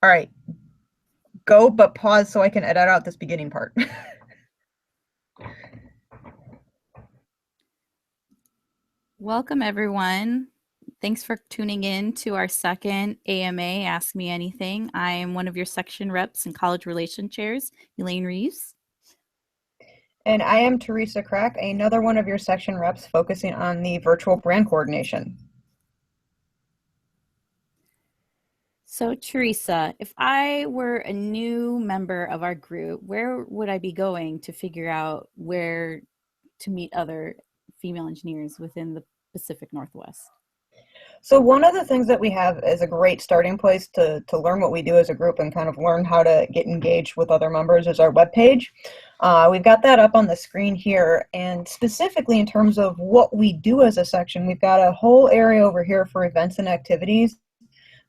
All right, go, but pause so I can edit out this beginning part. Welcome, everyone. Thanks for tuning in to our second AMA Ask Me Anything. I am one of your section reps and college relation chairs, Elaine Reeves. And I am Teresa Crack, another one of your section reps focusing on the virtual brand coordination. So Teresa, if I were a new member of our group, where would I be going to figure out where to meet other female engineers within the Pacific Northwest? So one of the things that we have is a great starting place to learn what we do as a group and kind of learn how to get engaged with other members is our webpage. We've got that up on the screen here, and specifically in terms of what we do as a section, we've got a whole area over here for events and activities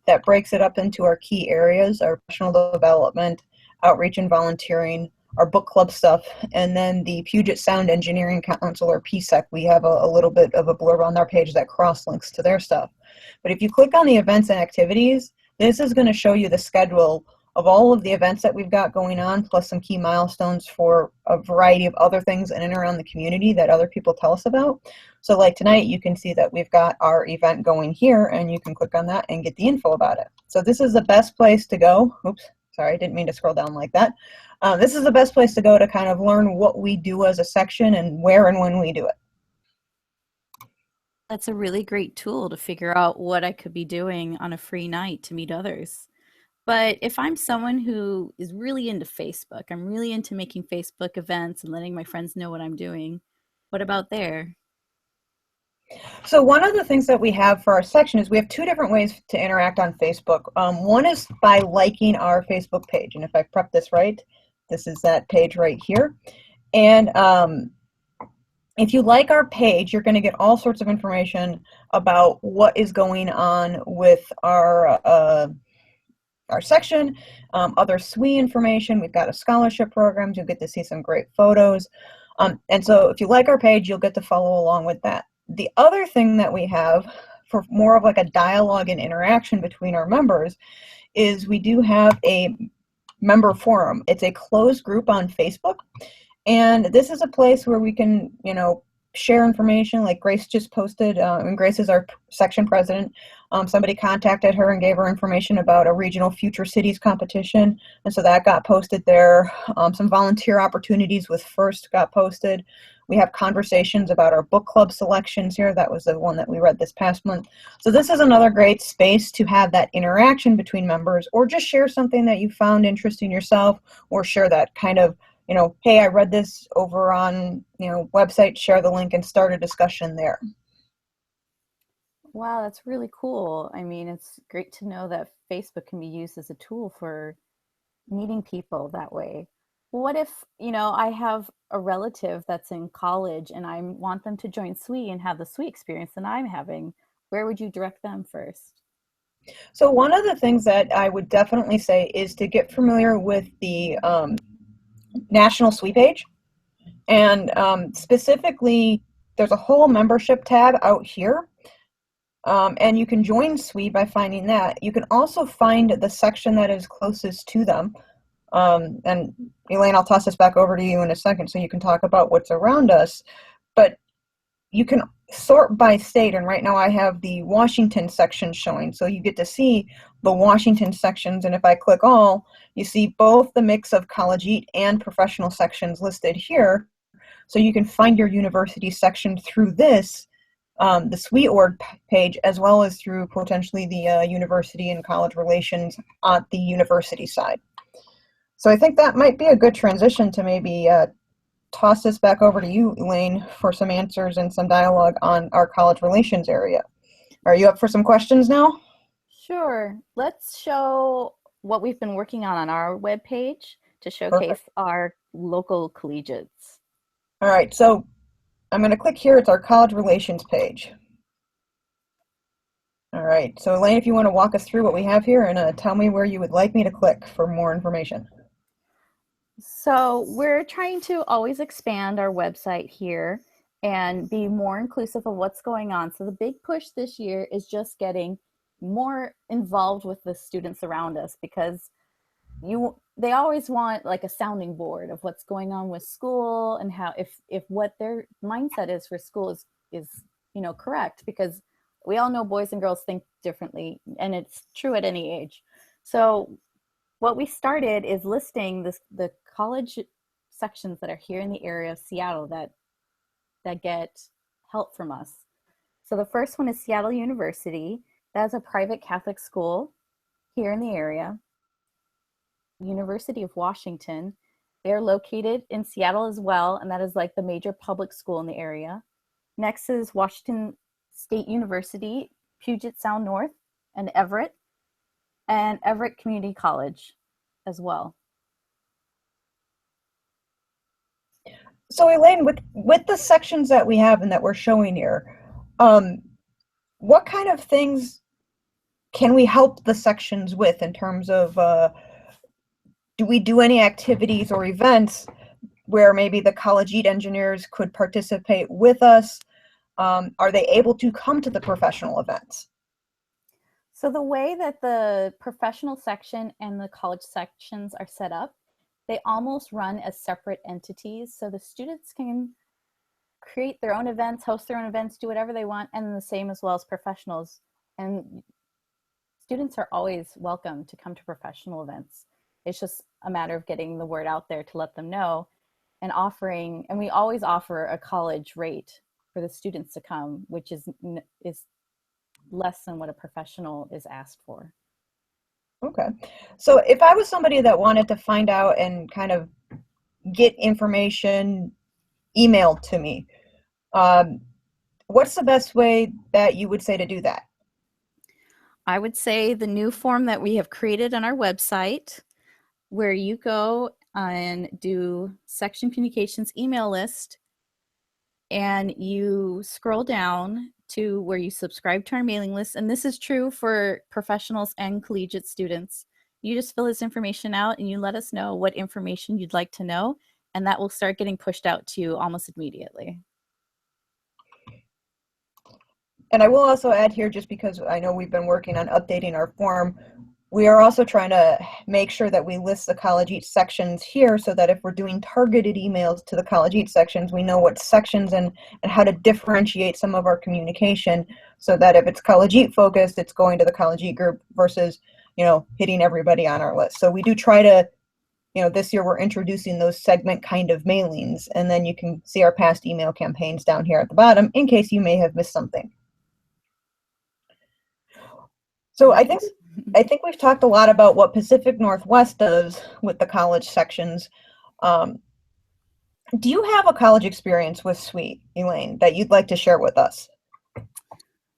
that breaks it up into our key areas: our professional development, outreach and volunteering, our book club stuff, and then the Puget Sound Engineering Council, or PSEC. We have a little bit of a blurb on their page that cross-links to their stuff. But if you click on the events and activities, this is going to show you the schedule of all of the events that we've got going on, plus some key milestones for a variety of other things in and around the community that other people tell us about. So like tonight, you can see that we've got our event going here, and you can click on that and get the info about it. So this is the best place to go. Oops, sorry, I didn't mean to scroll down like that. This is the best place to go to kind of learn what we do as a section and where and when we do it. That's a really great tool to figure out what I could be doing on a free night to meet others. But if I'm someone who is really into Facebook, I'm really into making Facebook events and letting my friends know what I'm doing, what about there? So one of the things that we have for our section is we have two different ways to interact on Facebook. One is by liking our Facebook page. And if I prep this right, this is that page right here. And if you like our page, you're going to get all sorts of information about what is going on with our section, other SWE information. We've got a scholarship program. You'll get to see some great photos. And so if you like our page, you'll get to follow along with that. The other thing that we have for more of like a dialogue and interaction between our members is we do have a member forum. It's a closed group on Facebook. And this is a place where we can, share information. Like Grace just posted, and Grace is our section president. Somebody contacted her and gave her information about a regional future cities competition. And so that got posted there. Some volunteer opportunities with FIRST got posted. We have conversations about our book club selections here. That was the one that we read this past month. So this is another great space to have that interaction between members, or just share something that you found interesting yourself, or share that kind of, hey, I read this over on, website, share the link and start a discussion there. Wow, that's really cool. I mean, it's great to know that Facebook can be used as a tool for meeting people that way. What if, I have a relative that's in college and I want them to join SWE and have the SWE experience that I'm having? Where would you direct them first? So one of the things that I would definitely say is to get familiar with the national SWE page. And specifically, there's a whole membership tab out here. And you can join SWE by finding that. You can also find the section that is closest to them. And Elaine, I'll toss this back over to you in a second so you can talk about what's around us. But you can sort by state, and right now I have the Washington section showing. So you get to see the Washington sections, and if I click all, you see both the mix of collegiate and professional sections listed here. So you can find your university section through this, the SWE org page, as well as through potentially the university and college relations on the university side. So I think that might be a good transition to maybe toss this back over to you, Elaine, for some answers and some dialogue on our college relations area. Are you up for some questions now? Sure. Let's show what we've been working on our webpage to showcase Perfect. our local collegiates. All right, so I'm going to click here. It's our college relations page. All right, so Elaine, if you want to walk us through what we have here and tell me where you would like me to click for more information. So we're trying to always expand our website here and be more inclusive of what's going on. So the big push this year is just getting more involved with the students around us, because they always want like a sounding board of what's going on with school, and how if what their mindset is for school is correct, because we all know boys and girls think differently, and it's true at any age. So what we started is listing the college sections that are here in the area of Seattle that get help from us. So the first one is Seattle University. That's a private Catholic school here in the area. University of Washington. They're located in Seattle as well, and that is like the major public school in the area. Next is Washington State University, Puget Sound North, and Everett Community College as well. So Elaine, with the sections that we have and that we're showing here, what kind of things can we help the sections with in terms of, do we do any activities or events where maybe the Collegiate engineers could participate with us? Are they able to come to the professional events? So the way that the professional section and the college sections are set up, they almost run as separate entities. So the students can create their own events, host their own events, do whatever they want, and the same as well as professionals. And students are always welcome to come to professional events. It's just a matter of getting the word out there to let them know, and offering, and we always offer a college rate for the students to come, which is less than what a professional is asked for. Okay. So if I was somebody that wanted to find out and kind of get information emailed to me, what's the best way that you would say to do that? I would say the new form that we have created on our website, where you go and do section communications email list, and you scroll down to where you subscribe to our mailing list. And this is true for professionals and collegiate students. You just fill this information out and you let us know what information you'd like to know, and that will start getting pushed out to you almost immediately. And I will also add here, just because I know we've been working on updating our form, we are also trying to make sure that we list the Collegiate sections here, so that if we're doing targeted emails to the Collegiate sections, we know what sections and how to differentiate some of our communication, so that if it's Collegiate focused, it's going to the Collegiate group versus, hitting everybody on our list. So we do try to, this year we're introducing those segment kind of mailings, and then you can see our past email campaigns down here at the bottom in case you may have missed something. So I think we've talked a lot about what Pacific Northwest does with the college sections. Do you have a college experience with SWE, Elaine, that you'd like to share with us?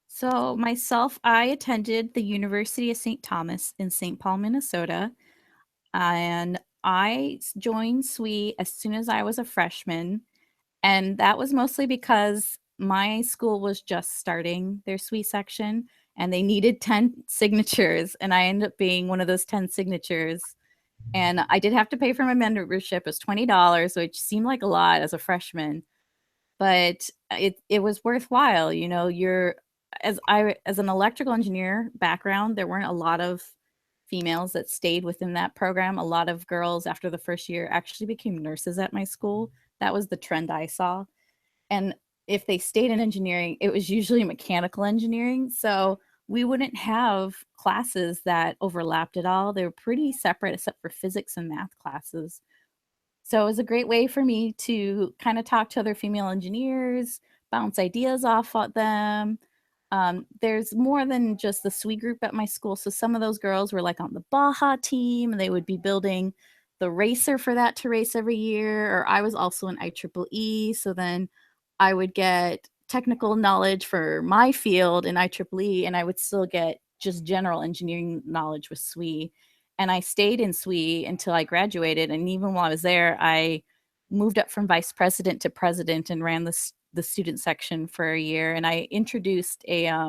So myself, I attended the University of St. Thomas in St. Paul, Minnesota, and I joined SWE as soon as I was a freshman, and that was mostly because my school was just starting their SWE section, and they needed 10 signatures, and I ended up being one of those 10 signatures. And I did have to pay for my membership. It was $20, which seemed like a lot as a freshman, but it was worthwhile. As an electrical engineer background, there weren't a lot of females that stayed within that program. A lot of girls after the first year actually became nurses at my school. That was the trend I saw. And if they stayed in engineering, it was usually mechanical engineering. So we wouldn't have classes that overlapped at all. They were pretty separate except for physics and math classes. So it was a great way for me to kind of talk to other female engineers, bounce ideas off of them. There's more than just the SWE group at my school. So some of those girls were like on the Baja team, and they would be building the racer for that to race every year. Or I was also in IEEE. So then I would get technical knowledge for my field in IEEE, and I would still get just general engineering knowledge with SWE. And I stayed in SWE until I graduated. And even while I was there, I moved up from vice president to president and ran the student section for a year. And I introduced a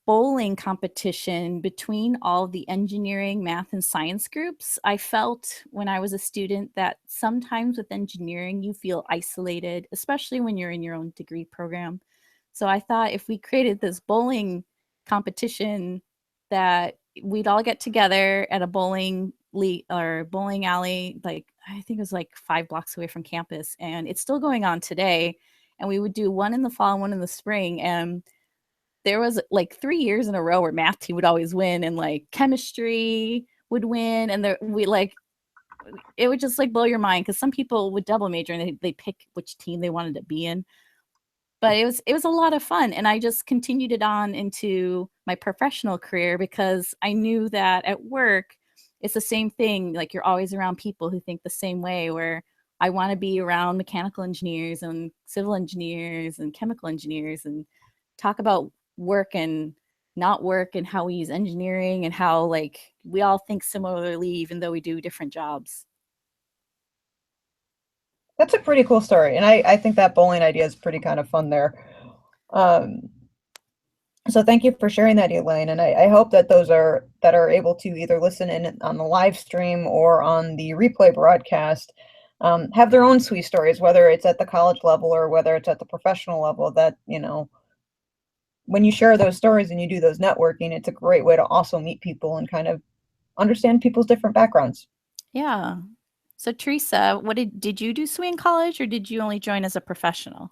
bowling competition between all the engineering, math, and science groups. I felt when I was a student that sometimes with engineering, you feel isolated, especially when you're in your own degree program. So I thought if we created this bowling competition that we'd all get together at a bowling league or bowling alley, like I think it was like 5 blocks away from campus, and it's still going on today. And we would do one in the fall and one in the spring, and there was like 3 years in a row where math team would always win, and like chemistry would win, and it would just like blow your mind, because some people would double major and they pick which team they wanted to be in. But it was a lot of fun, and I just continued it on into my professional career, because I knew that at work it's the same thing. Like, you're always around people who think the same way, where I want to be around mechanical engineers and civil engineers and chemical engineers and talk about work and not work, and how we use engineering, and how like we all think similarly even though we do different jobs. That's a pretty cool story, and I think that bowling idea is pretty kind of fun there. So thank you for sharing that, Elaine, and I hope that those that are able to either listen in on the live stream or on the replay broadcast have their own SWE stories, whether it's at the college level or whether it's at the professional level. That, you know, when you share those stories and you do those networking, it's a great way to also meet people and kind of understand people's different backgrounds. Yeah. So Teresa, what did you do SWE in college, or did you only join as a professional?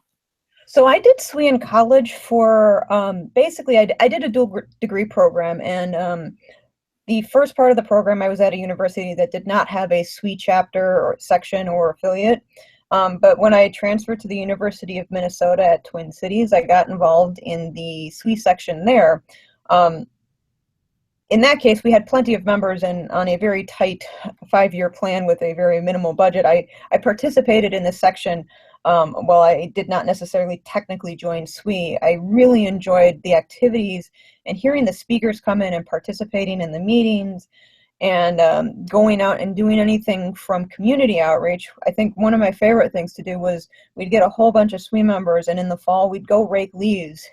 So I did SWE in college for basically I did a dual degree program, and the first part of the program I was at a university that did not have a SWE chapter or section or affiliate. But when I transferred to the University of Minnesota at Twin Cities, I got involved in the SWE section there. In that case, we had plenty of members, and on a very tight 5-year plan with a very minimal budget, I participated in this section. While I did not necessarily technically join SWE, I really enjoyed the activities and hearing the speakers come in and participating in the meetings, and going out and doing anything from community outreach. I think one of my favorite things to do was we'd get a whole bunch of SWE members, and in the fall we'd go rake leaves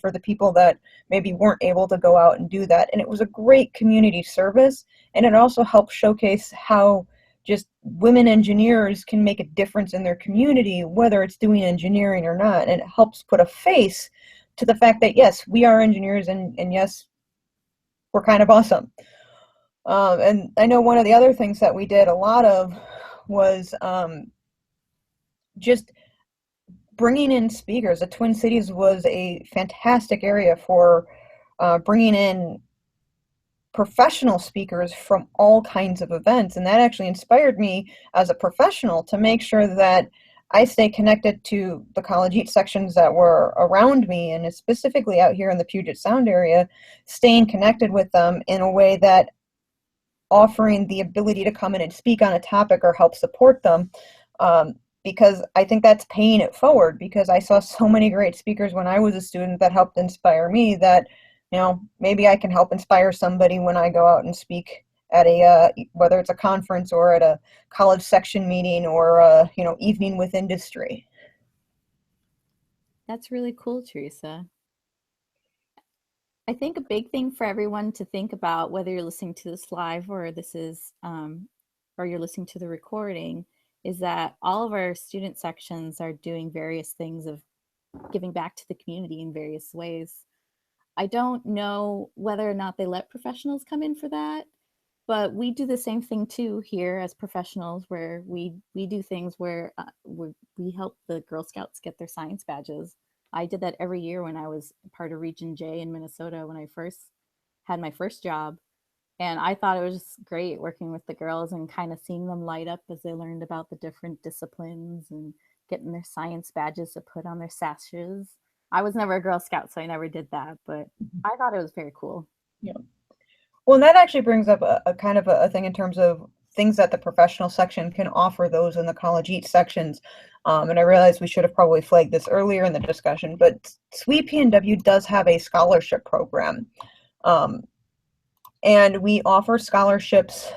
for the people that maybe weren't able to go out and do that. And it was a great community service, and it also helped showcase how just women engineers can make a difference in their community, whether it's doing engineering or not. And it helps put a face to the fact that, yes, we are engineers, and yes, we're kind of awesome. And I know one of the other things that we did a lot of was just bringing in speakers. The Twin Cities was a fantastic area for bringing in professional speakers from all kinds of events, and that actually inspired me as a professional to make sure that I stay connected to the collegiate sections that were around me, and specifically out here in the Puget Sound area, staying connected with them in a way that offering the ability to come in and speak on a topic or help support them, because I think that's paying it forward, because I saw so many great speakers when I was a student that helped inspire me, that, you know, maybe I can help inspire somebody when I go out and speak at a, whether it's a conference or at a college section meeting or a, you know, evening with industry. That's really cool, Teresa. I think a big thing for everyone to think about, whether you're listening to this live or this is, or you're listening to the recording, is that all of our student sections are doing various things of giving back to the community in various ways. I don't know whether or not they let professionals come in for that, but we do the same thing too here as professionals, where we do things where we help the Girl Scouts get their science badges. I did that every year when I was part of Region J in Minnesota when I first had my first job. And I thought it was just great working with the girls and kind of seeing them light up as they learned about the different disciplines and getting their science badges to put on their sashes. I was never a Girl Scout, so I never did that, but I thought it was very cool. Yeah. Well, and that actually brings up a kind of a thing in terms of things that the professional section can offer those in the collegiate sections. And I realize we should have probably flagged this earlier in the discussion, but SWE PNW does have a scholarship program. And we offer scholarships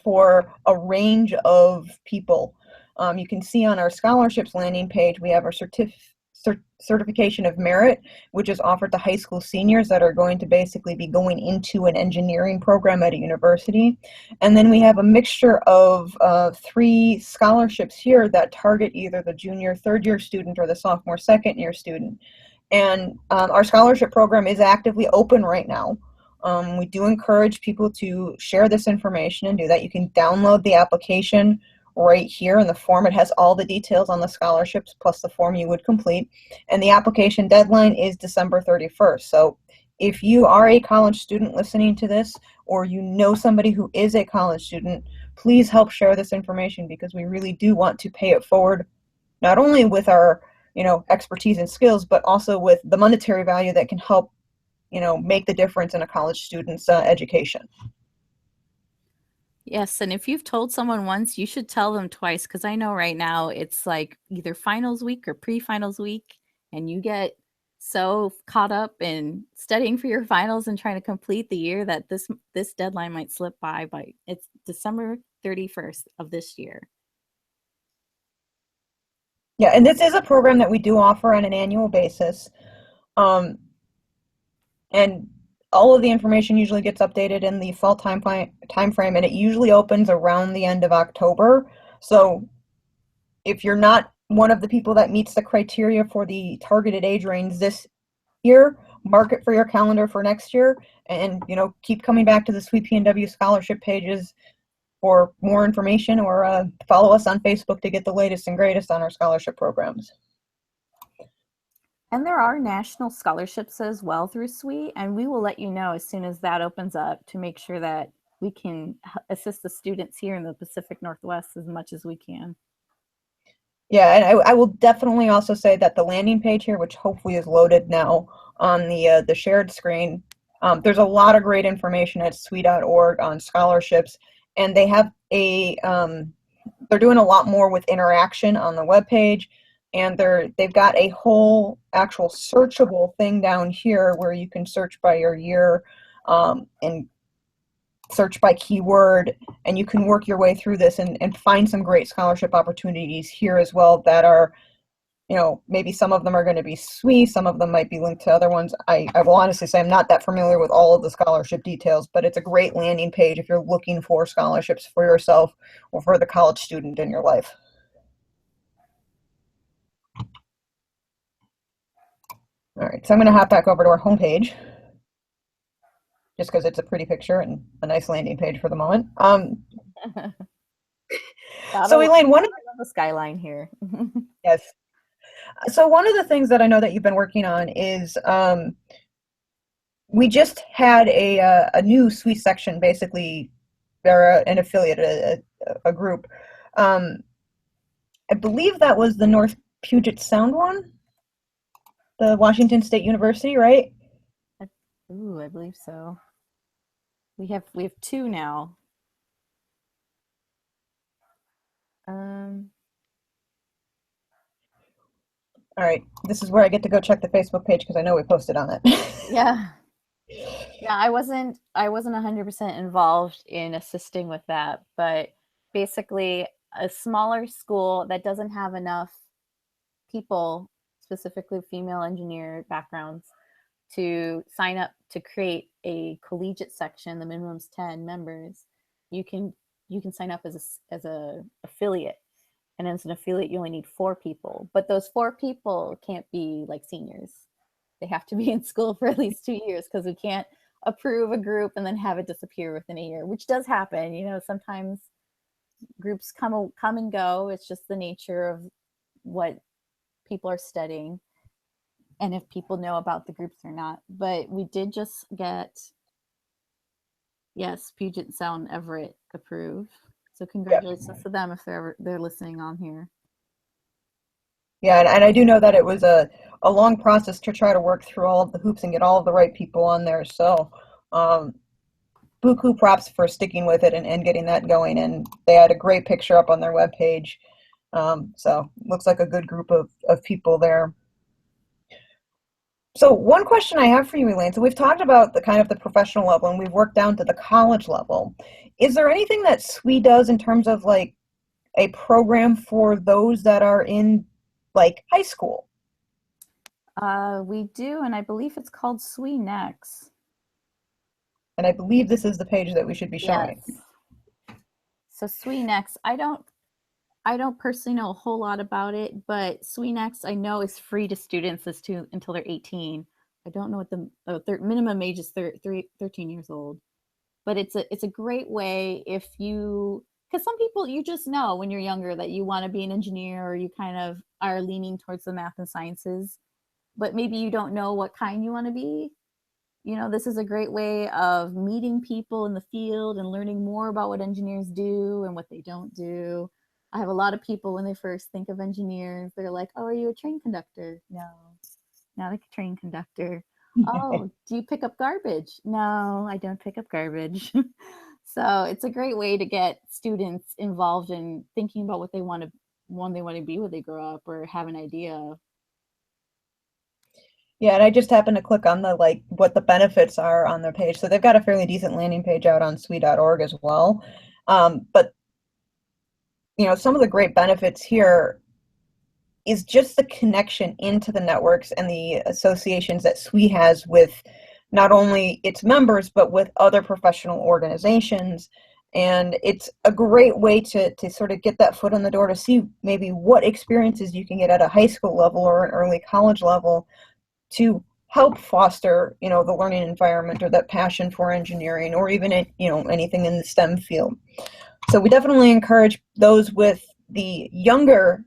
for a range of people. You can see on our scholarships landing page, we have our certification of merit, which is offered to high school seniors that are going to basically be going into an engineering program at a university. And then we have a mixture of 3 scholarships here that target either the junior third year student or the sophomore second year student. And our scholarship program is actively open right now. We do encourage people to share this information and do that. You can download the application right here in the form. It has all the details on the scholarships plus the form you would complete. And the application deadline is December 31st. So if you are a college student listening to this, or you know somebody who is a college student, please help share this information, because we really do want to pay it forward, not only with our expertise and skills, but also with the monetary value that can help make the difference in a college student's education. Yes, and if you've told someone once, you should tell them twice, because I know right now it's like either finals week or pre-finals week, and you get so caught up in studying for your finals and trying to complete the year that this deadline might slip by it's December 31st of this year. Yeah, and this is a program that we do offer on an annual basis. And all of the information usually gets updated in the fall time frame, and it usually opens around the end of October. So if you're not one of the people that meets the criteria for the targeted age range this year, mark it for your calendar for next year, and keep coming back to the SWE PNW scholarship pages for more information, or follow us on Facebook to get the latest and greatest on our scholarship programs. And there are national scholarships as well through SWE, and we will let you know as soon as that opens up to make sure that we can assist the students here in the Pacific Northwest as much as we can. Yeah, and I will definitely also say that the landing page here, which hopefully is loaded now on the shared screen, there's a lot of great information at SWE.org on scholarships, and they have they're doing a lot more with interaction on the webpage, and they've got a whole actual searchable thing down here where you can search by your year and search by keyword, and you can work your way through this and find some great scholarship opportunities here as well that are, maybe some of them are going to be SWE, some of them might be linked to other ones. I will honestly say I'm not that familiar with all of the scholarship details, but it's a great landing page if you're looking for scholarships for yourself or for the college student in your life. All right, so I'm going to hop back over to our homepage, just because it's a pretty picture and a nice landing page for the moment. So Elaine, one of the skyline here. Yes. So one of the things that I know that you've been working on is we just had a new SWE section, basically. They're an affiliate, a group. I believe that was the North Puget Sound one, the Washington State University, right? Ooh, I believe so. We have two now. All right, this is where I get to go check the Facebook page because I know we posted on it. Yeah. Yeah, I wasn't 100% involved in assisting with that, but basically a smaller school that doesn't have enough people, specifically female engineer backgrounds, to sign up to create a collegiate section. The minimum's 10 members. You can sign up as a affiliate, and as an affiliate you only need 4 people, but those 4 people can't be like seniors. They have to be in school for at least 2 years, because we can't approve a group and then have it disappear within a year, which does happen. Sometimes groups come and go. It's just the nature of what people are studying, and if people know about the groups or not. But we did just get, yes, Puget Sound Everett approved. So congratulations to them if they're listening on here. Yeah, and I do know that it was a long process to try to work through all of the hoops and get all of the right people on there. So buku props for sticking with it and getting that going. And they had a great picture up on their webpage. So looks like a good group of people there. So one question I have for you, Elaine, so we've talked about the kind of the professional level, and we've worked down to the college level. Is there anything that SWE does in terms of like a program for those that are in like high school? We do, and I believe it's called SWE Next. And I believe this is the page that we should be showing. Yes. So SWE Next, I I don't personally know a whole lot about it, but SWE Next I know is free to students until they're 18. I don't know what the minimum age is 13 years old, but it's a great way if you, because some people you just know when you're younger that you want to be an engineer or you kind of are leaning towards the math and sciences, but maybe you don't know what kind you want to be. This is a great way of meeting people in the field and learning more about what engineers do and what they don't do. I have a lot of people when they first think of engineers, they're like, "Oh, are you a train conductor?" No, not a train conductor. "Oh, do you pick up garbage?" No, I don't pick up garbage. So it's a great way to get students involved in thinking about what they want to be when they grow up or have an idea. Yeah, and I just happened to click on the what the benefits are on their page. So they've got a fairly decent landing page out on SWE.org as well. But some of the great benefits here is just the connection into the networks and the associations that SWE has with not only its members, but with other professional organizations. And it's a great way to sort of get that foot in the door to see maybe what experiences you can get at a high school level or an early college level to help foster, the learning environment or that passion for engineering or even, anything in the STEM field. So we definitely encourage those with the younger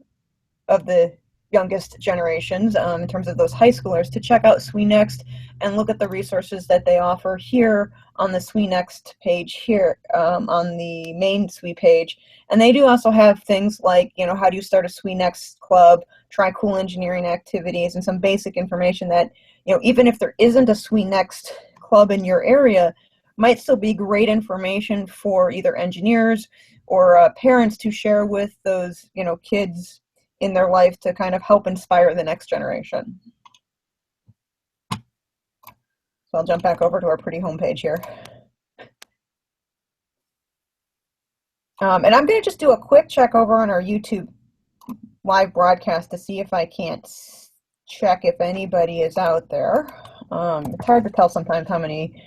of the youngest generations, in terms of those high schoolers, to check out SWE Next and look at the resources that they offer here on the SWE Next page here, on the main SWE page. And they do also have things like, how do you start a SWE Next club, try cool engineering activities, and some basic information that, even if there isn't a SWE Next club in your area, might still be great information for either engineers or parents to share with those, kids in their life to kind of help inspire the next generation. So I'll jump back over to our pretty homepage here. And I'm going to just do a quick check over on our YouTube live broadcast to see if I can't check if anybody is out there. It's hard to tell sometimes how many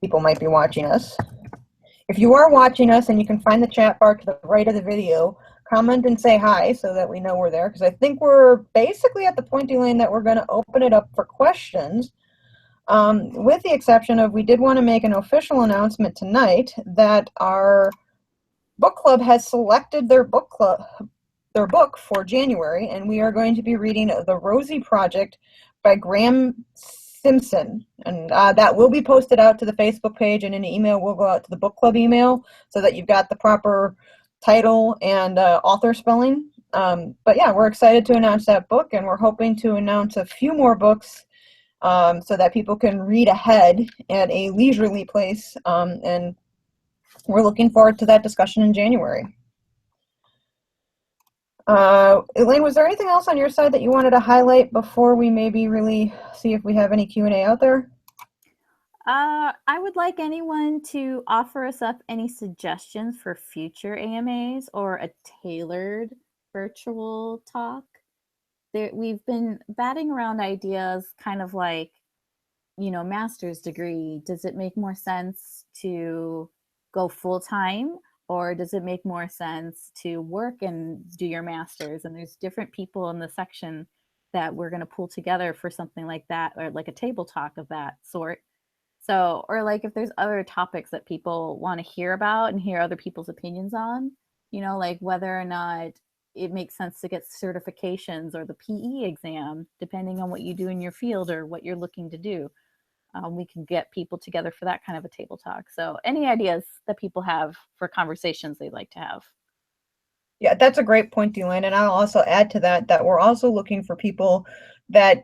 people might be watching us. If you are watching us and you can find the chat bar to the right of the video, comment and say hi so that we know we're there, because I think we're basically at the point, Elaine, that we're going to open it up for questions, with the exception of we did want to make an official announcement tonight that our book club has selected their book for January, and we are going to be reading The Rosie Project by Graham Simpson, and that will be posted out to the Facebook page, and an email will go out to the book club email so that you've got the proper title and author spelling. But yeah, we're excited to announce that book, and we're hoping to announce a few more books so that people can read ahead at a leisurely place, and we're looking forward to that discussion in January. Elaine, was there anything else on your side that you wanted to highlight before we maybe really see if we have any Q&A out there? I would like anyone to offer us up any suggestions for future AMAs or a tailored virtual talk. We've been batting around ideas kind of like, master's degree. Does it make more sense to go full-time, or does it make more sense to work and do your master's? And there's different people in the section that we're going to pull together for something like that, or like a table talk of that sort. So, or like if there's other topics that people want to hear about and hear other people's opinions on, like whether or not it makes sense to get certifications or the PE exam, depending on what you do in your field or what you're looking to do. We can get people together for that kind of a table talk. So any ideas that people have for conversations they'd like to have? Yeah, that's a great point, Elaine. And I'll also add to that we're also looking for people that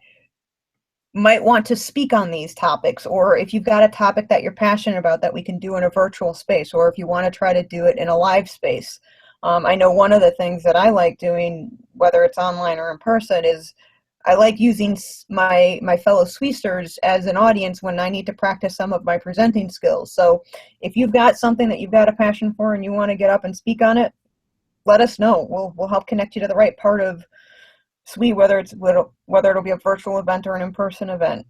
might want to speak on these topics, or if you've got a topic that you're passionate about that we can do in a virtual space, or if you want to try to do it in a live space. I know one of the things that I like doing, whether it's online or in person, is I like using my fellow SWEsters as an audience when I need to practice some of my presenting skills. So if you've got something that you've got a passion for and you want to get up and speak on it, let us know. We'll help connect you to the right part of SWE, whether it'll be a virtual event or an in-person event.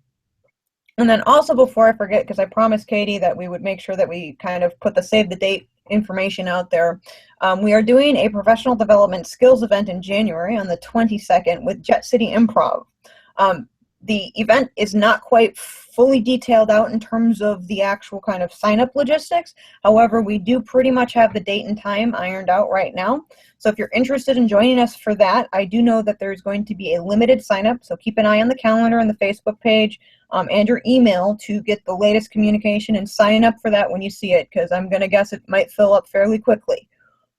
And then also, before I forget, because I promised Katie that we would make sure that we kind of put the save the date information out there. We are doing a professional development skills event in January on the 22nd with Jet City Improv. The event is not quite fully detailed out in terms of the actual kind of sign-up logistics. However, we do pretty much have the date and time ironed out right now. So if you're interested in joining us for that, I do know that there's going to be a limited sign-up. So keep an eye on the calendar and the Facebook page and your email to get the latest communication and sign up for that when you see it, because I'm going to guess it might fill up fairly quickly.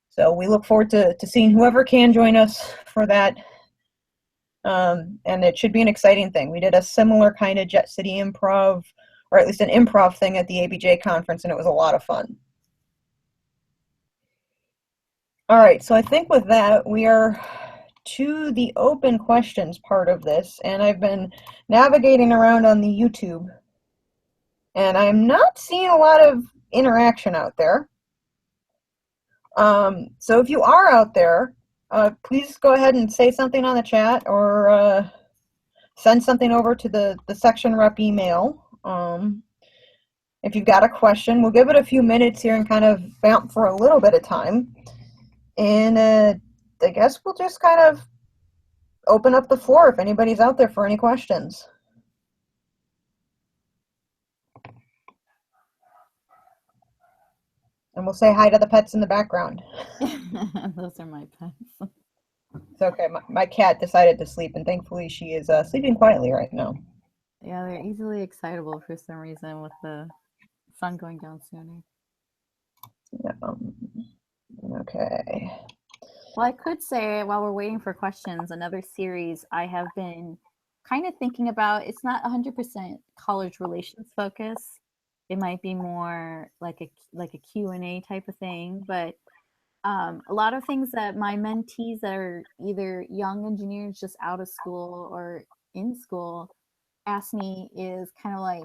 So we look forward to seeing whoever can join us for that. And it should be an exciting thing. We did a similar kind of Jet City Improv, or at least an improv thing at the ABJ conference, and it was a lot of fun. All right, so I think with that, we are to the open questions part of this, and I've been navigating around on the YouTube, and I'm not seeing a lot of interaction out there. So if you are out there, please go ahead and say something on the chat, or send something over to the section rep email. If you've got a question, we'll give it a few minutes here and kind of vamp for a little bit of time. And I guess we'll just kind of open up the floor if anybody's out there for any questions. And we'll say hi to the pets in the background. Those are my pets. It's okay. My cat decided to sleep, and thankfully she is sleeping quietly right now. Yeah, they're easily excitable for some reason with the sun going down sooner. Yeah. Okay. Well, I could say while we're waiting for questions, another series I have been kind of thinking about, it's not 100% college relations focus. It might be more like a Q&A type of thing, but a lot of things that my mentees that are either young engineers just out of school or in school ask me is kind of like,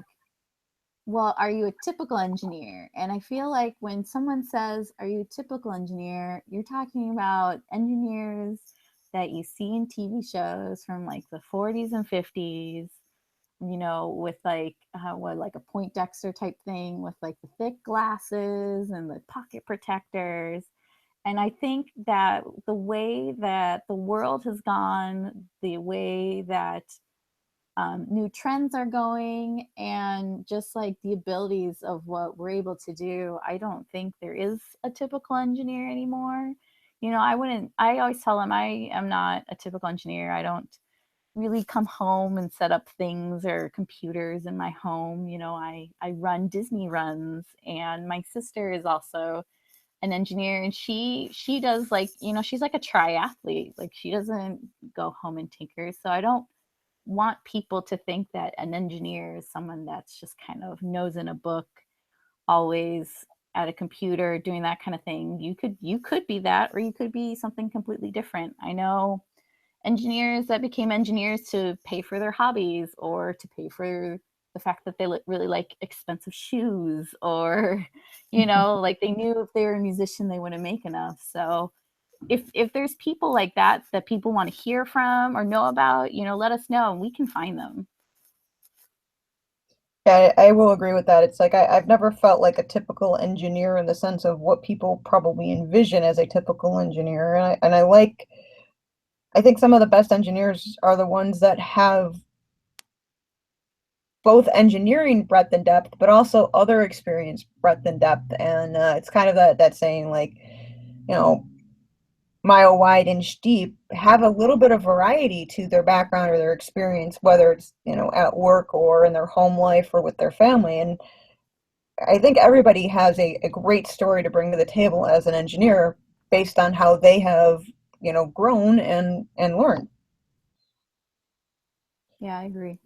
well, are you a typical engineer? And I feel like when someone says, are you a typical engineer, you're talking about engineers that you see in TV shows from like the 40s and 50s, you know, with like like a Poindexter type thing with like the thick glasses and the pocket protectors. And I think that the way that the world has gone, the way that new trends are going, and just like the abilities of what we're able to do, I don't think there is a typical engineer anymore. You know, I always tell them I am not a typical engineer. I don't really come home and set up things or computers in my home. You know, I run Disney runs, and my sister is also an engineer, and she does, like, you know, she's like a triathlete. Like, she doesn't go home and tinker. So I don't want people to think that an engineer is someone that's just kind of nose in a book, always at a computer doing that kind of thing. You could be that, or you could be something completely different. I know engineers that became engineers to pay for their hobbies, or to pay for the fact that they really like expensive shoes, or, you know, like they knew if they were a musician they wouldn't make enough. So if there's people like that that people want to hear from or know about, you know, let us know and we can find them. Yeah, I will agree with that. It's like I've never felt like a typical engineer in the sense of what people probably envision as a typical engineer. And I think some of the best engineers are the ones that have both engineering breadth and depth, but also other experience breadth and depth. And it's kind of that saying, like, you know, mile wide, inch deep, have a little bit of variety to their background or their experience, whether it's, you know, at work or in their home life or with their family. And I think everybody has a great story to bring to the table as an engineer based on how they have, you know, grown and learned. Yeah, I agree.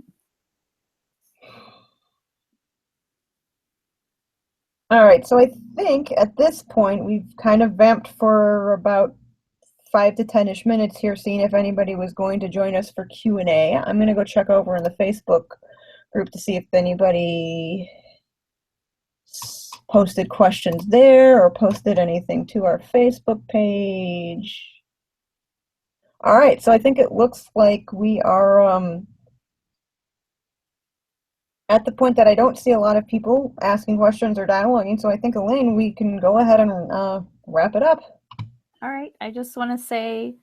All right, so I think at this point we've kind of vamped for about 5 to 10-ish minutes here, seeing if anybody was going to join us for Q&A. I'm going to go check over in the Facebook group to see if anybody posted questions there or posted anything to our Facebook page. All right, so I think it looks like we are at the point that I don't see a lot of people asking questions or dialoguing. So I think, Elaine, we can go ahead and wrap it up. All right. I just want to say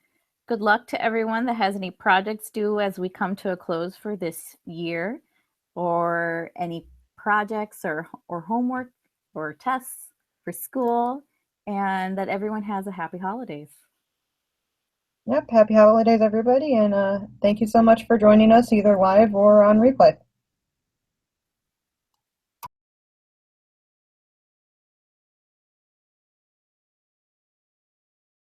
good luck to everyone that has any projects due as we come to a close for this year, or any projects or homework or tests for school, and that everyone has a happy holidays. Yep. Happy holidays, everybody. And thank you so much for joining us either live or on replay.